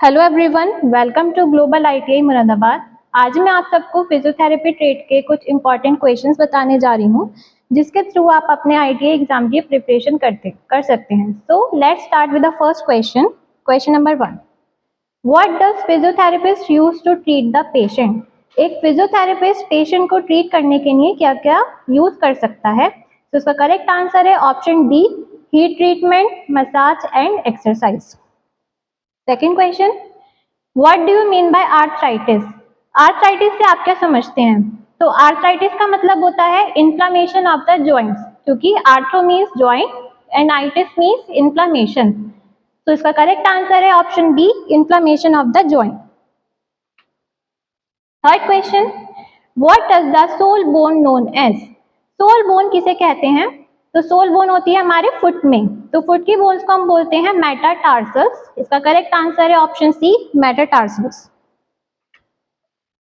Hello everyone, welcome to global ITI Moradabad. आज मैं आप सबको फिजियोथेरेपी ट्रेड के कुछ इंपॉर्टेंट क्वेश्चंस बताने जा रही हूँ, जिसके थ्रू आप अपने आईटीआई एग्जाम की प्रिपरेशन कर सकते हैं। So let's start with the first question. Question number 1, what does physiotherapist use to treat the patient? एक फिजियोथेरेपिस्ट पेशेंट को ट्रीट करने के लिए क्या क्या यूज कर सकता है? तो इसका करेक्ट आंसर है option D, heat treatment, massage and exercise. Second question, what do you mean bye arthritis? Arthritis से आप क्या समझते हैं? तो आर्थराइटिस का मतलब होता है इन्फ्लामेशन ऑफ द जॉइंट्स, क्योंकि arthro means joint and itis means inflammation. तो इसका करेक्ट आंसर है option B, inflammation of the joint. Third question, what does the sole bone known as? Sole bone किसे कहते हैं? तो सोल बोन होती है हमारे फुट में, तो फुट की बोन्स को हम बोलते हैं मेटाटार्सल्स। इसका करेक्ट आंसर है option C, metatarsals.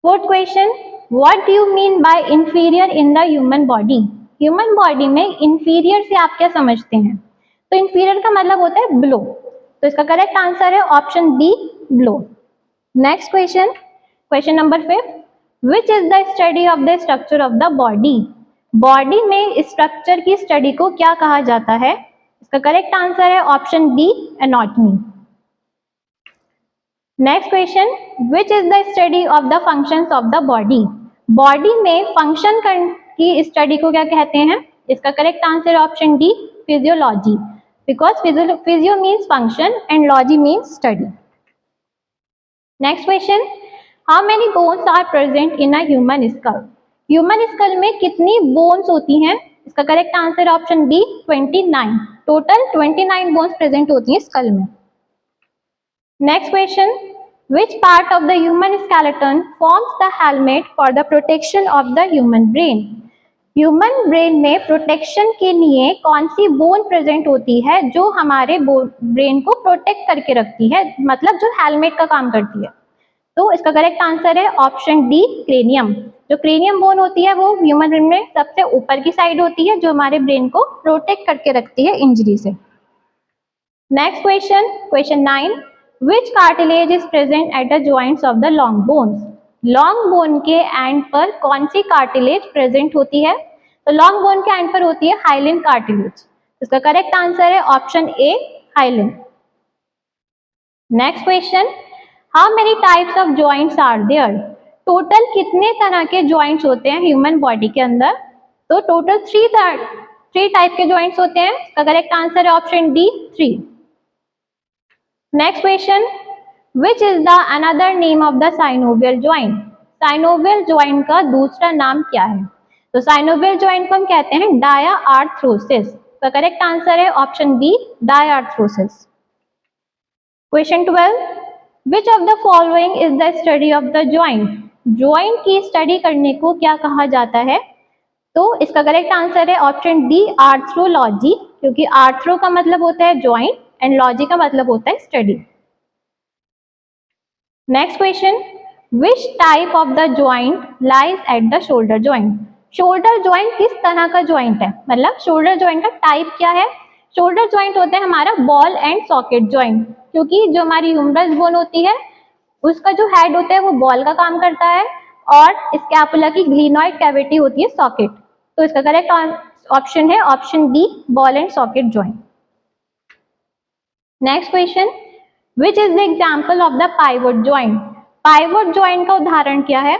Fourth question, what do you mean by inferior in the human body? Human body में इंफीरियर से आप क्या समझते हैं? तो इंफीरियर का मतलब होता है बिलो, तो इसका करेक्ट आंसर है option B, below. Next question, question number 5, which is the study of the structure of the body? Body में स्ट्रक्चर की स्टडी को क्या कहा जाता है? इसका करेक्ट आंसर है option B, anatomy. Next question, which is the study of the functions of the body? Body में फंक्शन की स्टडी को क्या कहते हैं? इसका correct answer option D, physiology, because physio means function and logy means study. Next question, how many bones are present in a human skull? Human skull में कितनी bones होती हैं? इसका correct answer option B, 29। Total 29 bones present होती हैं skull में। Next question, which part of the human skeleton forms the helmet for the protection of the human brain? Human brain में protection के लिए कौन सी बोन प्रेजेंट होती है जो हमारे ब्रेन को प्रोटेक्ट करके रखती है, मतलब जो हेलमेट का काम करती है? तो इसका करेक्ट आंसर है ऑप्शन डी, क्रेनियम। जो क्रेनियम बोन होती है वो ह्यूमन ब्रेन में सबसे ऊपर की साइड होती है, जो हमारे ब्रेन को प्रोटेक्ट करके रखती है इंजरी से। Next question, question 9, which cartilage is present at the joints of the long bones? Long bone के एंड पर कौन सी कार्टिलेज प्रेजेंट होती है? तो लॉन्ग बोन के एंड पर होती है हाइलिन कार्टिलेज। इसका करेक्ट आंसर है option A, hyaline. Next question, how many types of joints are there? टोटल कितने तरह के जॉइंट्स होते हैं ह्यूमन बॉडी के अंदर? तो टोटल थ्री टाइप के जॉइंट्स होते हैं। इसका करेक्ट आंसर है option D, 3। Next question, which is the another name of the synovial joint? Synovial joint का दूसरा नाम क्या है? तो साइनोवियल ज्वाइंट को हम कहते हैं डायाआर्थ्रोसिस। तो करेक्ट आंसर है option B, diarthrosis. Question 12, which of the following is the study of the joint? Joint की स्टडी करने को क्या कहा जाता है? तो इसका करेक्ट आंसर है ऑप्शन डी, आर्थ्रोलॉजी, क्योंकि आर्थ्रो का मतलब होता है ज्वाइंट एंड लॉजी का मतलब होता है study. Next question, which type of the joint lies at the shoulder joint? Shoulder joint किस तरह का ज्वाइंट है, मतलब शोल्डर ज्वाइंट का टाइप क्या है? शोल्डर ज्वाइंट होता है हमारा बॉल एंड सॉकेट ज्वाइंट, क्योंकि जो हमारी ह्यूमरस बोन होती है उसका जो हेड होता है वो बॉल का काम करता है और स्कैपुला की ग्लिनॉइड कैविटी होती है सॉकेट। तो इसका करेक्ट ऑप्शन है option B, ball and socket joint. Next question, which is the example of the pivot joint? Pivot joint का उदाहरण क्या है?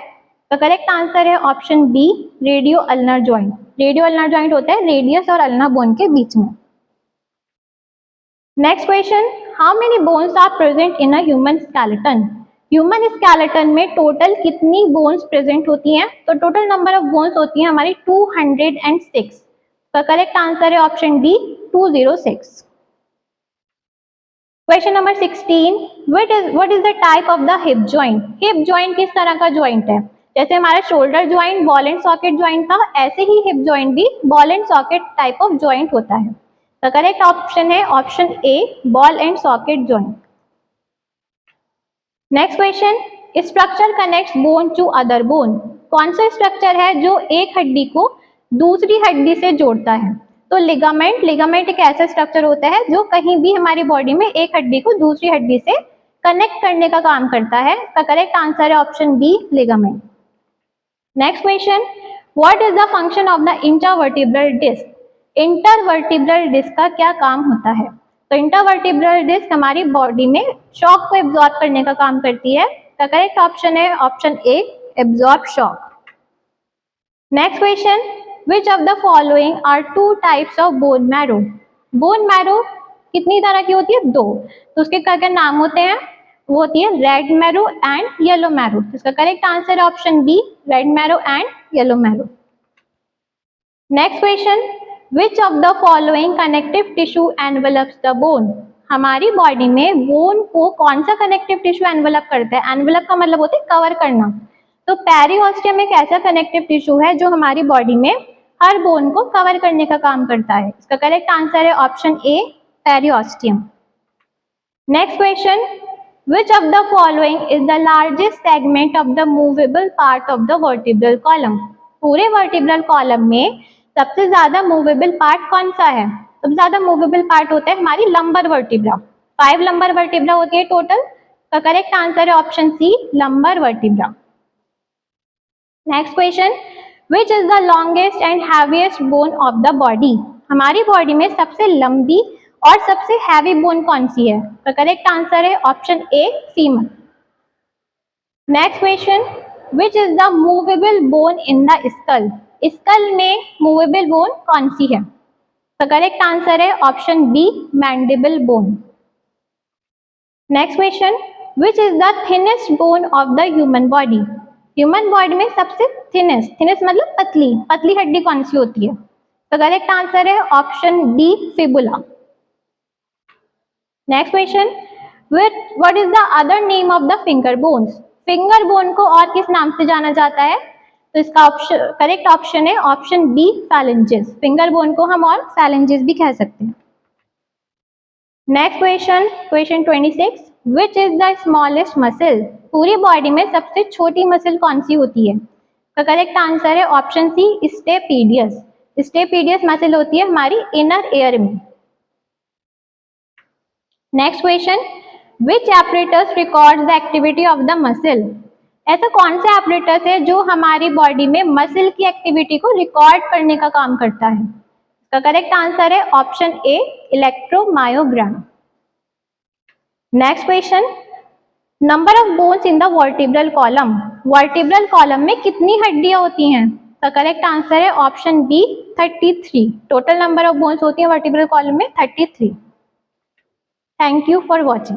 तो करेक्ट आंसर है option B, radio ulnar joint. Radio ulnar joint होता है रेडियस और अल्ना बोन के बीच में। Next question, how many bones are present in a human skeleton? Human skeleton में टोटल कितनी बोन्स प्रेजेंट होती हैं? तो टोटल नंबर ऑफ बोन्स होती हैं हमारी 206। तो करेक्ट आंसर है option D, 206। Question number 16, what is the type of the hip joint? Hip joint किस तरह का जॉइंट है? जैसे हमारा shoulder joint ball and socket joint था, ऐसे ही हिप जॉइंट भी ball and socket type of joint होता है। तो करेक्ट ऑप्शन है option A, ball and socket joint. Next question, structure connects bone to other bone? कौन सा स्ट्रक्चर है जो एक हड्डी को दूसरी हड्डी से जोड़ता है? तो लिगामेंट एक ऐसा स्ट्रक्चर होता है जो कहीं भी हमारी बॉडी में एक हड्डी को दूसरी हड्डी से कनेक्ट करने का काम करता है। इसका करेक्ट आंसर है option B, ligament. Next question, what is the function of the intervertebral disc? Intervertebral disc का क्या काम होता है? तो इंटरवर्टिब्रल डिस्क हमारी बॉडी में शॉक को एब्जॉर्ब करने का काम करती है। द करेक्ट ऑप्शन है option A, absorb shock. Next question, which of the following are two types of bone marrow? Bone marrow कितनी तरह की होती है? दो। तो उसके क्या क्या नाम होते हैं? वो होती है red marrow and yellow marrow. इसका करेक्ट आंसर है option B, red marrow and yellow marrow. Next question, which of the following connective tissue envelops the bone? हमारी बॉडी में बोन को कौन सा कनेक्टिव टिश्यू एनवेलप करता है? एनवेलप का मतलब होता है कवर करना। तो पेरिओस्टियम एक ऐसा कनेक्टिव टिश्यू है जो हमारी बॉडी में हर बोन को कवर करने का काम करता है। इसका करेक्ट आंसर है option A, periosteum. Next question, which of the following is the largest segment of the movable part of the vertebral column? पूरे वर्टिब्रल कॉलम में सबसे ज्यादा मूवेबल पार्ट कौन सा है? सबसे ज्यादा मूवेबल पार्ट होता है हमारी लंबर वर्टिब्रा। 5 लंबर वर्टिब्रा होती है टोटल। का करेक्ट आंसर है option C, lumbar vertebra. Next question, which is the longest and heaviest bone of the body? हमारी बॉडी में सबसे लंबी और सबसे हैवी बोन कौन सी है? तो करेक्ट आंसर है option A, femur. Next question, which is the movable bone in the skull? Skull में मूवेबल बोन कौन सी है? तो करेक्ट आंसर है option B, mandible bone. Next question, which is the thinnest bone of the human body? Human body में सबसे thinnest मतलब पतली पतली हड्डी कौन सी होती है? तो करेक्ट आंसर है option D, fibula. Next question, what is the other name of the finger bones? Finger bone को और किस नाम से जाना जाता है? तो इसका करेक्ट ऑप्शन है option B, phalanges. Finger bone को हम और फैलेंजेस भी कह सकते हैं। Next question, question 26, which is the smallest muscle? पूरी बॉडी में सबसे छोटी मसल कौन सी होती है? तो करेक्ट आंसर है option C, stapedius. Stapedius muscle होती है हमारी इनर एयर में। Next question, which apparatus records the activity of the muscle? ऐसा कौन सा एपरेटस है जो हमारी बॉडी में मसल की एक्टिविटी को रिकॉर्ड करने का काम करता है? इसका करेक्ट आंसर है option A, electromyogram. Next question, number of bones in the vertebral column? Vertebral column में कितनी हड्डियां होती हैं? तो करेक्ट आंसर है option B, 33। Total number of bones होती है वर्टिब्रल कॉलम में 33। Thank you for watching.